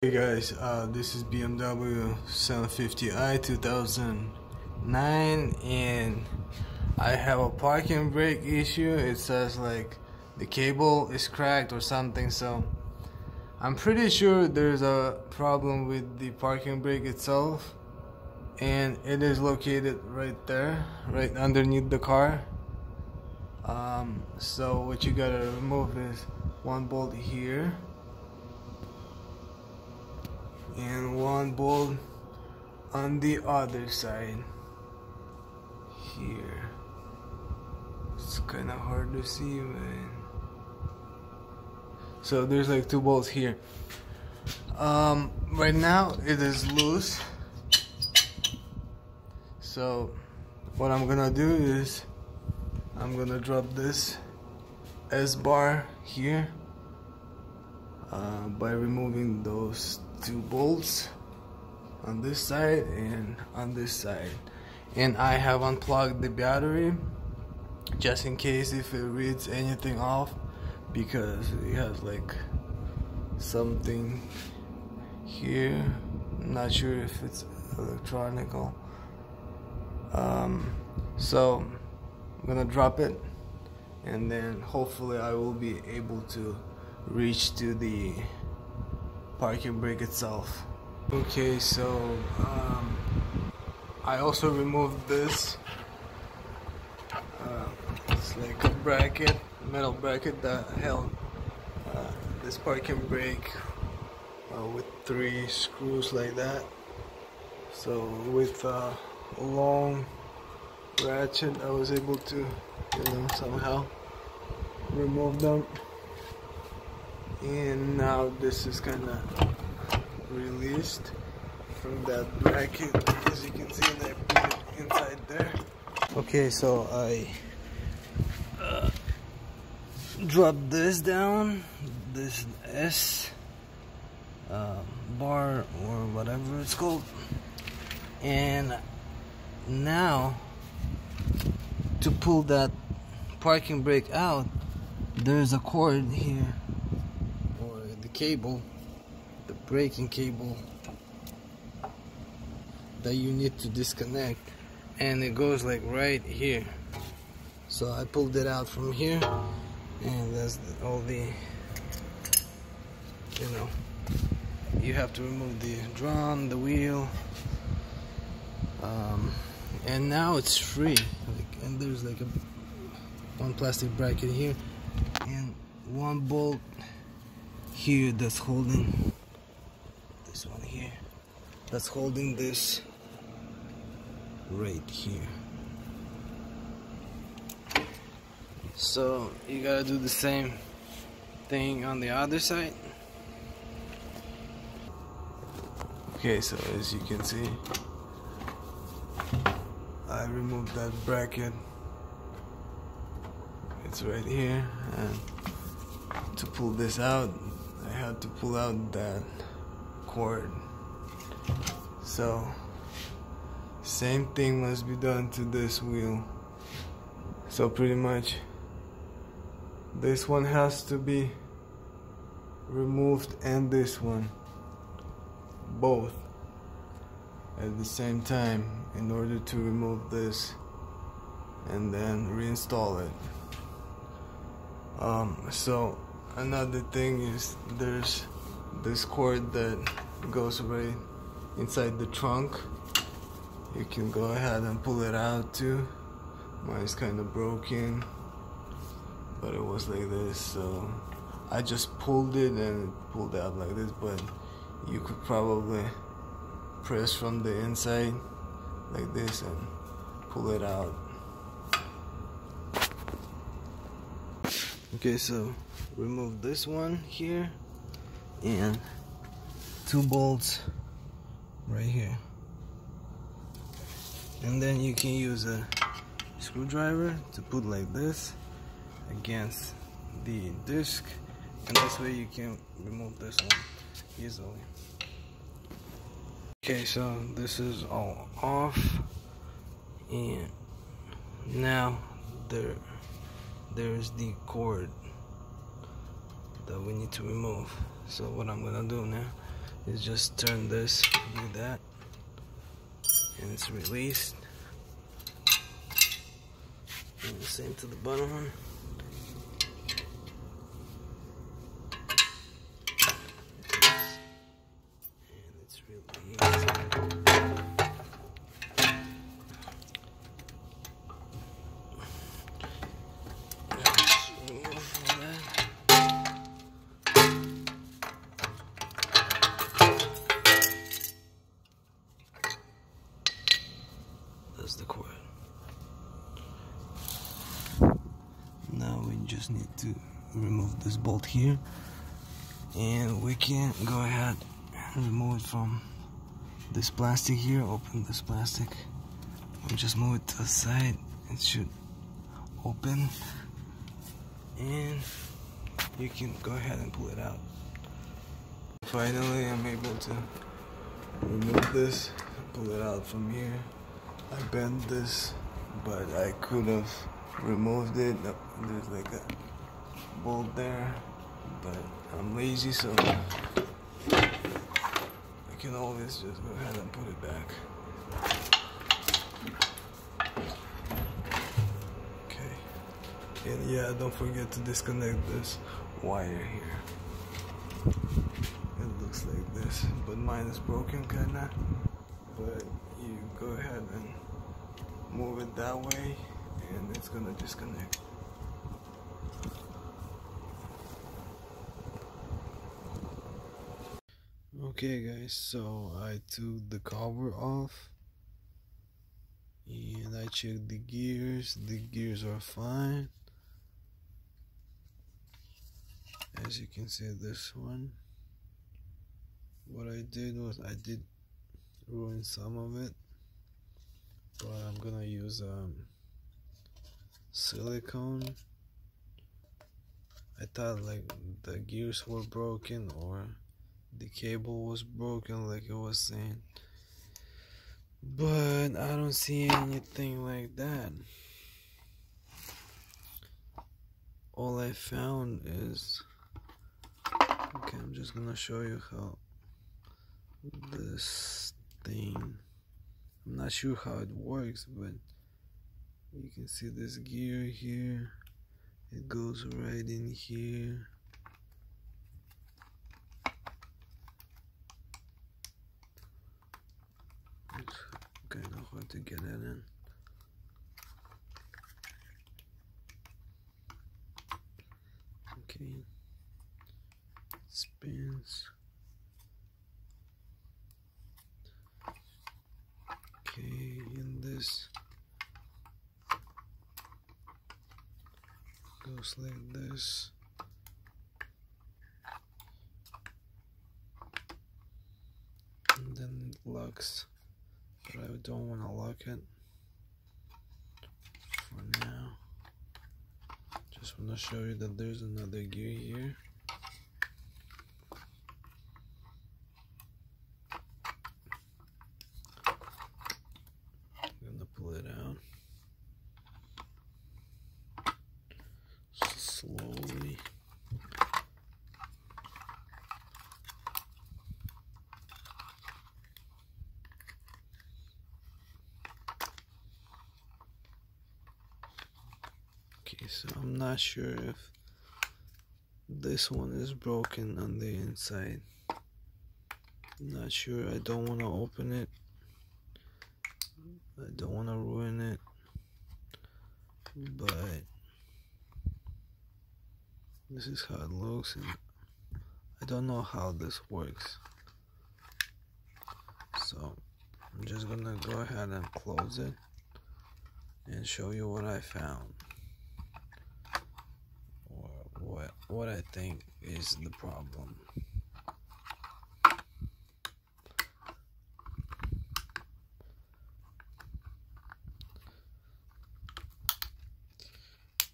Hey guys, this is BMW 750i 2009 and I have a parking brake issue. It says like the cable is cracked or something, so I'm pretty sure there's a problem with the parking brake itself, and it is located right there, right underneath the car. So what you gotta remove is one bolt here and one bolt on the other side here. It's kind of hard to see, man. So there's like two bolts here. Right now it is loose, so what I'm gonna do is I'm gonna drop this S-bar here by removing those two bolts on this side and on this side, and I have unplugged the battery just in case if it reads anything off, because it has like something here. I'm not sure if it's electronical. So I'm gonna drop it, and then hopefully I will be able to reach to the parking brake itself. Okay, so I also removed this. It's like a bracket, metal bracket that held this parking brake with 3 screws like that. So with a long ratchet I was able to, somehow remove them, and now this is kind of released from that bracket, as you can see, and I put it inside there. Okay, so I dropped this down, this S bar or whatever it's called, and now to pull that parking brake out, there's a cord here, or the cable, the braking cable, that you need to disconnect, and it goes like right here. So I pulled it out from here, and that's all the, you have to remove the drum, the wheel, and now it's free. And there's like one plastic bracket here and one bolt here that's holding this one here, that's holding this right here. So you gotta do the same thing on the other side. Okay, so as you can see, I removed that bracket. It's right here, and to pull this out I had to pull out that cord. So same thing must be done to this wheel. So pretty much this one has to be removed, and this one, both at the same time, in order to remove this and then reinstall it. So another thing is there's this cord that goes right inside the trunk. You can go ahead and pull it out too. Mine's kind of broken, but it was like this, so I just pulled it and it pulled out like this, but you could probably press from the inside like this and pull it out. Okay, so remove this one here and 2 bolts right here, and then you can use a screwdriver to put like this against the disc, and this way you can remove this one easily. Okay, so this is all off, and now there's the cord that we need to remove. So what I'm gonna do now is just turn this like that, and it's released. And the same to the bottom one. And it's released. That's the cord. Now we just need to remove this bolt here, and we can go ahead and remove it from this plastic here. Open this plastic and just move it to the side. It should open, and you can go ahead and pull it out. Finally, I'm able to remove this, pull it out from here. I bent this, but I could have removed it. There's like a bolt there, but I'm lazy, so I can always just go ahead and put it back. Okay, and yeah, don't forget to disconnect this wire here. It looks like this, but mine is broken kinda. But you go ahead and move it that way, and it's gonna disconnect. Okay guys, so I took the cover off and I checked the gears. The gears are fine. As you can see, this one, what I did was I did ruin some of it, but I'm gonna use silicone. I thought like the gears were broken or the cable was broken like it was saying, but I don't see anything like that. All I found is, okay, I'm just gonna show you how this thing, I'm not sure how it works, but you can see this gear here. It goes right in here. It's kind of hard to get it in. Okay, spins. Okay, and this goes like this. And then it locks, but I don't want to lock it for now. Just want to show you that there's another gear here. I'm gonna pull it out slowly. Okay, so I'm not sure if this one is broken on the inside. Not sure. I don't want to open it. I don't want to ruin it, but this is how it looks, and I don't know how this works. So I'm just gonna go ahead and close it and show you what I found, or what I think is the problem.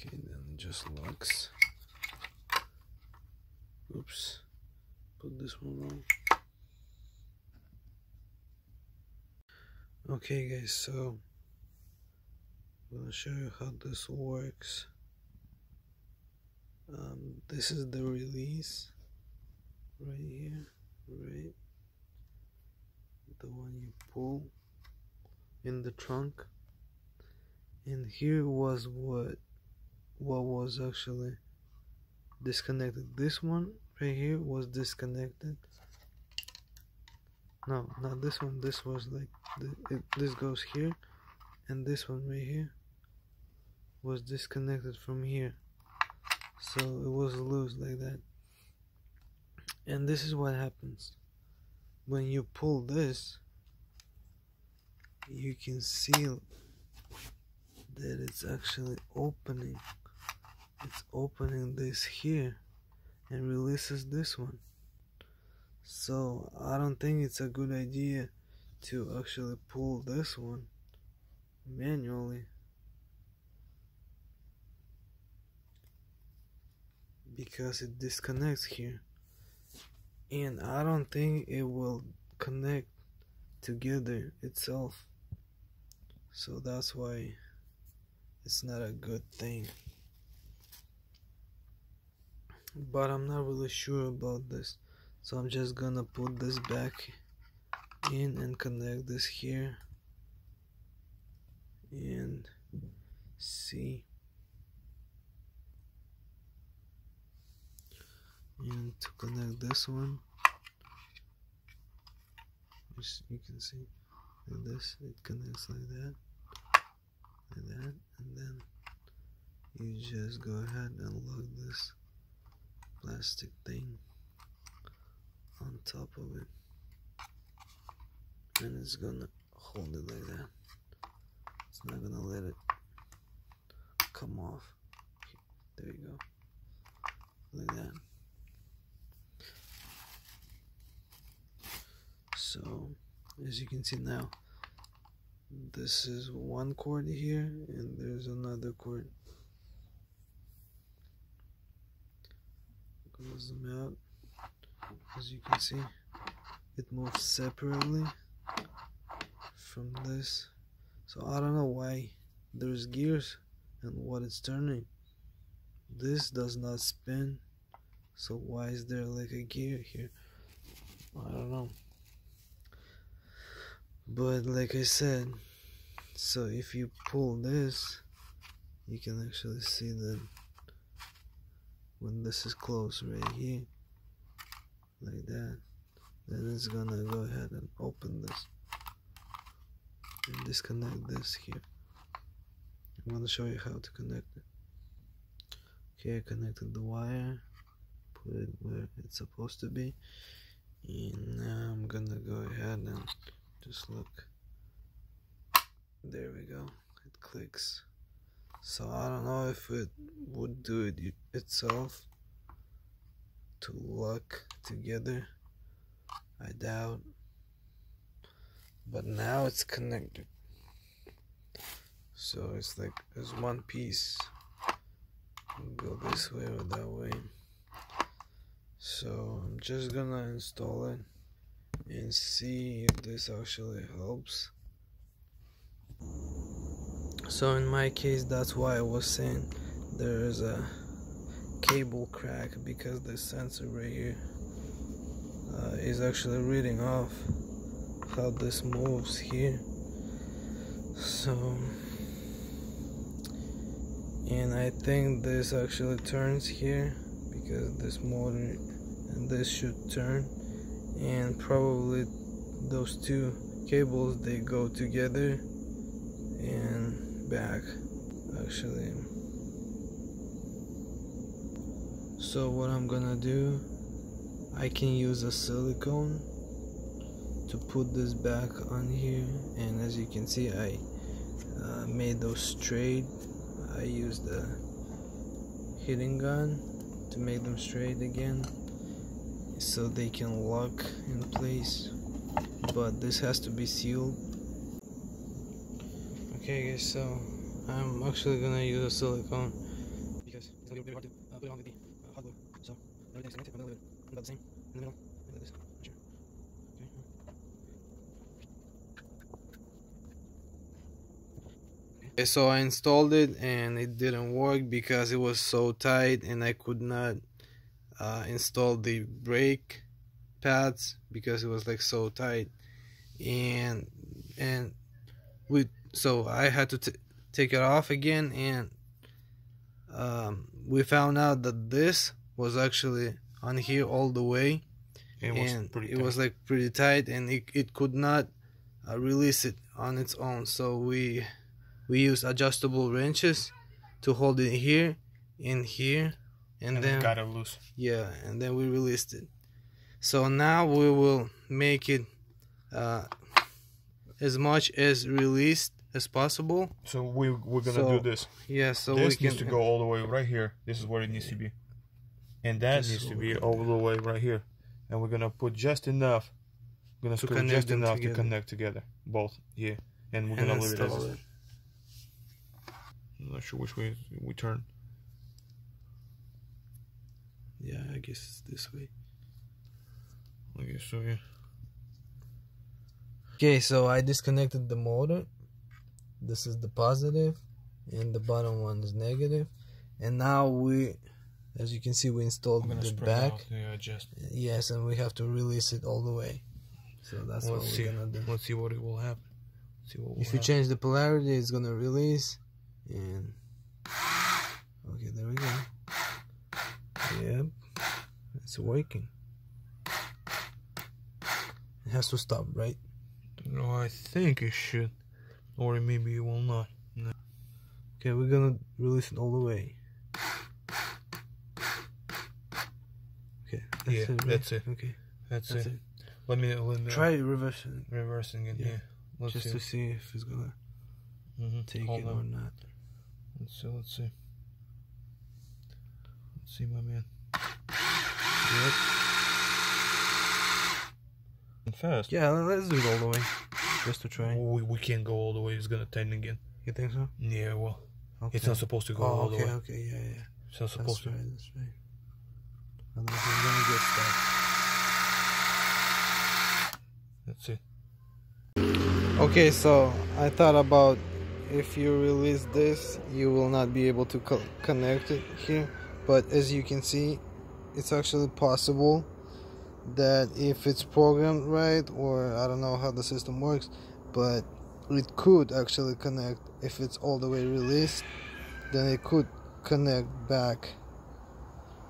Okay, then it just locks. Oops, put this one wrong. Okay guys, so I'm gonna show you how this works. This is the release right here, right? the one you pull in the trunk. And here was what was actually disconnected. This one right here was disconnected. No, not this one. This was like this goes here, and this one right here was disconnected from here, so it was loose like that. And this is what happens when you pull this. You can see that it's actually opening. It's opening this here and releases this one. So I don't think it's a good idea to actually pull this one manually, because it disconnects here, and I don't think it will connect together itself. So that's why it's not a good thing. But I'm not really sure about this, so I'm just gonna put this back in and connect this here and see. And to connect this one, which you can see like this, it connects like that, and then you just go ahead and lock this plastic thing on top of it, and it's gonna hold it like that. It's not gonna let it come off. There you go, like that. So as you can see now, this is one cord here and there's another cord. Gonna zoom out. As you can see, it moves separately from this. So I don't know why there's gears and what it's turning. This does not spin, so why is there like a gear here? I don't know. But like I said, so if you pull this, you can actually see that when this is closed right here, like that, then it's gonna go ahead and open this and disconnect this here. I'm gonna show you how to connect it. Okay, I connected the wire, put it where it's supposed to be, and now I'm gonna go ahead and just look. There we go, it clicks. So I don't know if it would do it itself to lock together. I doubt. But now it's connected. So it's like there's one piece. Go this way or that way. So I'm just gonna install it and see if this actually helps. So in my case, that's why I was saying there is a cable crack, because the sensor right here is actually reading off how this moves here. So, and I think this actually turns here because this motor and this should turn, and probably those two cables, they go together and back actually. So what I'm gonna do, I can use a silicone to put this back on here, and as you can see, I made those straight. I used a heating gun to make them straight again so they can lock in place, but this has to be sealed. Okay guys, so I'm actually gonna use a silicone because it's gonna be really hard to put it on with the hot glue. So everything's connected. I'm gonna leave it about the same in the middle, like this. Sure. Okay, so I installed it and it didn't work because it was so tight, and I could not install the brake pads because it was like so tight. and so I had to take it off again, and we found out that this was actually on here all the way, and it was like pretty tight, and it could not release it on its own. So we used adjustable wrenches to hold it here and here, and then got it loose. Yeah, and then we released it. So now we will make it as much as released as possible. So we're gonna do this. Yeah, so this we needs to go all the way right here. This is where it needs to be, and that needs to be all the way right here. And we're gonna put just enough. We're gonna screw just enough to connect together, both. Yeah, and we're gonna leave it as it. I'm not sure which way we turn. Yeah, I guess it's this way. I guess so, yeah. Okay, so I disconnected the motor. This is the positive, and the bottom one is negative. And now as you can see, we installed the back. Yes, and we have to release it all the way. So that's what we're gonna do. Let's see what it will happen. If you change the polarity, it's gonna release. And okay, there we go. Yep, it's working. It has to stop, right? No, I think it should, or maybe it will not. No. Okay, we're gonna release it all the way. Okay. That's it. Okay, that's it. Let me try reversing it. Yeah. Just to see if it's gonna take it or not. Let's see. Let's see, my man. Yep. Fast. Yeah, let's do it all the way, just to try. We can't go all the way. It's gonna tighten again. You think so? Yeah. Well, it's not supposed to go all the way. Okay. Yeah. It's not supposed to. That's right. Otherwise, we're gonna get stuck. That's it. Okay, so I thought about if you release this, you will not be able to connect it here. But as you can see, it's actually possible that if it's programmed right, or I don't know how the system works, but it could actually connect. If it's all the way released, then it could connect back.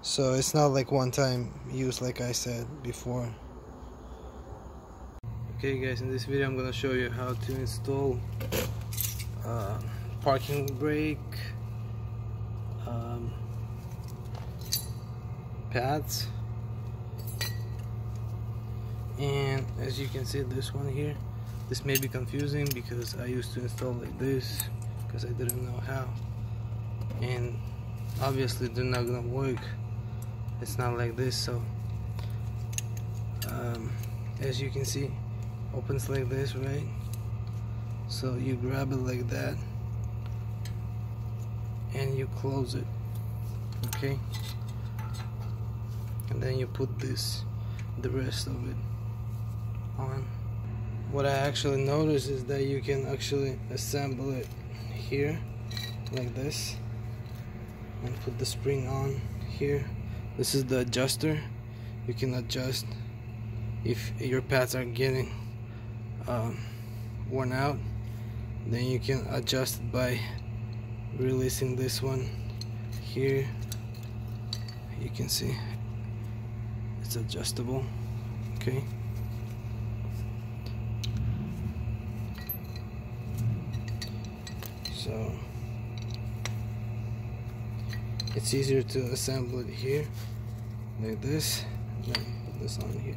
So it's not like one time use, like I said before. Okay guys, in this video I'm gonna show you how to install parking brake pads. And as you can see, this one here, this may be confusing because I used to install like this because I didn't know how, and obviously they're not gonna work. It's not like this. So as you can see, opens like this, right? So you grab it like that and you close it, okay? And then you put the rest of it on. What I actually noticed is that you can actually assemble it here like this and put the spring on here. This is the adjuster. You can adjust if your pads are getting worn out. Then you can adjust it by releasing this one here. You can see it's adjustable, okay? So it's easier to assemble it here like this, and then put this on here.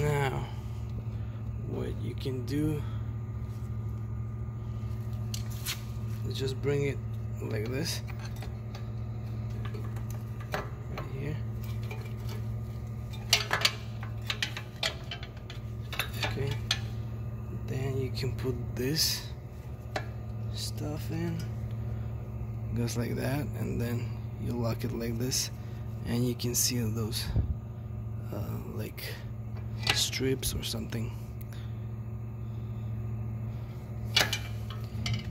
Now, what you can do is just bring it like this, right here. Okay, then you can put this stuff in, goes like that, and then you lock it like this, and you can see those like strips or something.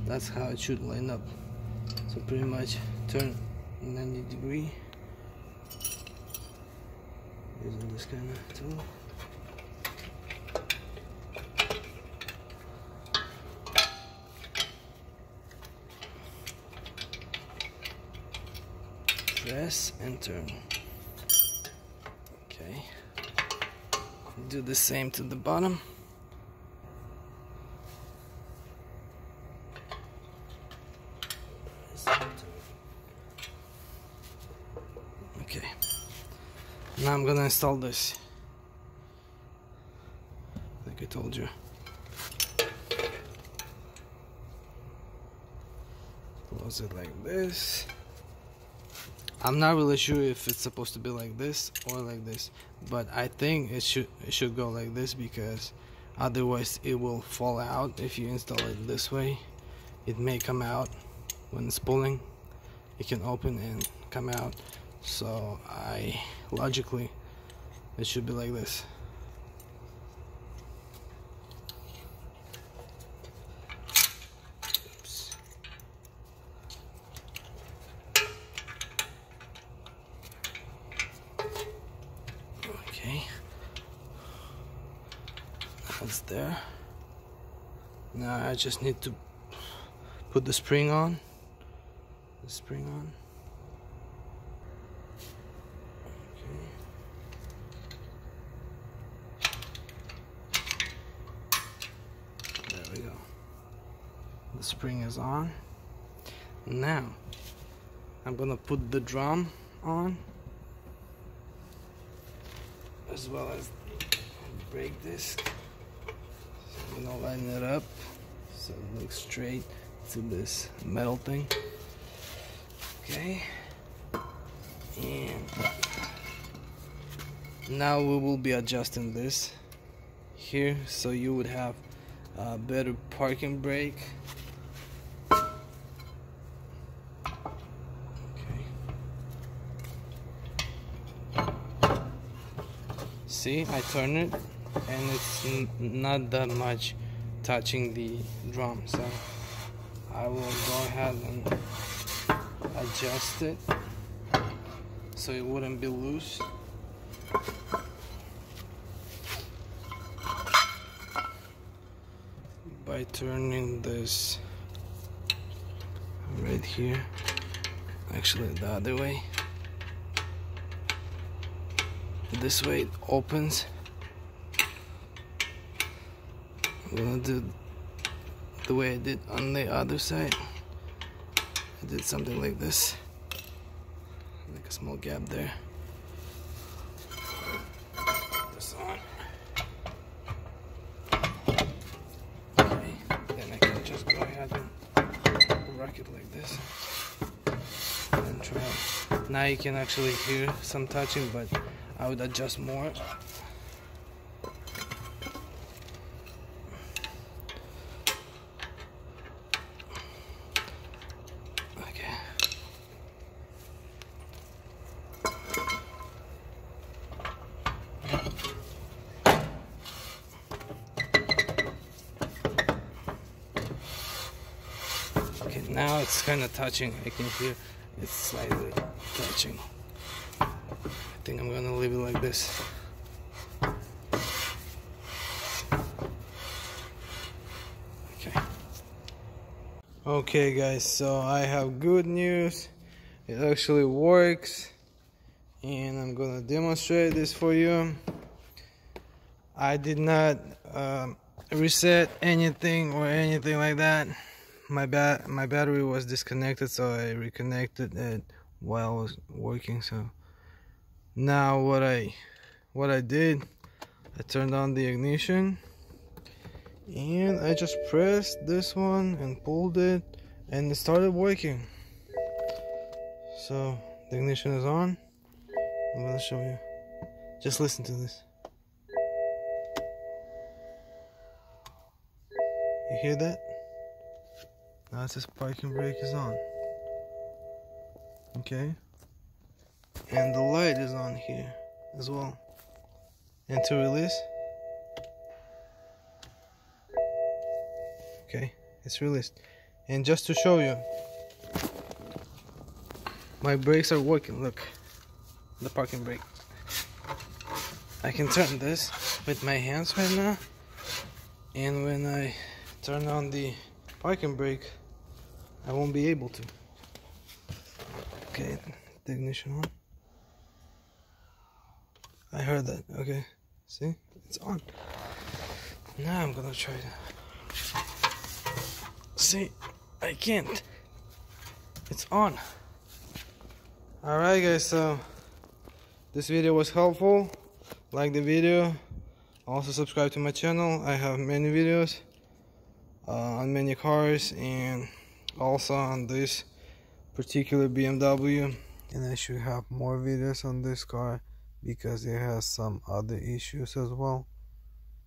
That's how it should line up. So pretty much turn 90 degrees using this kind of tool. Press and turn. Okay. Do the same to the bottom. Okay. Now I'm gonna install this. Like I told you. Close it like this. I'm not really sure if it's supposed to be like this or like this, but I think it should go like this, because otherwise it will fall out if you install it this way. It may come out when it's pulling. It can open and come out. So logically it should be like this. Oops. Okay, that's there. Now I just need to put the spring on. There we go. The spring is on. Now I'm gonna put the drum on, as well as brake disc. So I'm gonna line it up so it looks straight to this metal thing. Okay, and now we will be adjusting this here, so you would have a better parking brake. Okay. See, I turn it and it's not that much touching the drum, so I will go ahead and adjust it so it wouldn't be loose. By turning this right here, actually the other way. This way it opens. I'm gonna do the way I did on the other side. I did something like this, like a small gap there. Put this on. Okay, then I can just go ahead and rock it like this and try it. Now you can actually hear some touching, but I would adjust more. Okay, now it's kind of touching. I can hear it's slightly touching. I think I'm gonna leave it like this. Okay guys, so I have good news. It actually works, and I'm gonna demonstrate this for you. I did not reset anything or anything like that. My battery was disconnected, so I reconnected it while I was working. So now what I did, I turned on the ignition and I just pressed this one and pulled it, and it started working. So the ignition is on. I'm gonna show you. Just listen to this. You hear that? Now it says parking brake is on. Okay. And the light is on here as well. And to release. Okay, it's released. And just to show you, my brakes are working. Look, the parking brake. I can turn this with my hands right now, and when I turn on the parking brake, I won't be able to. Okay, the ignition on. I heard that. Okay, see, it's on. Now I'm gonna try to. See, I can't. It's on. Alright guys, so this video was helpful. Like the video. Also subscribe to my channel. I have many videos on many cars and also on this particular BMW. And I should have more videos on this car because it has some other issues as well.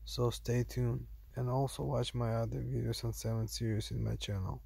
So stay tuned and also watch my other videos on 7 Series in my channel.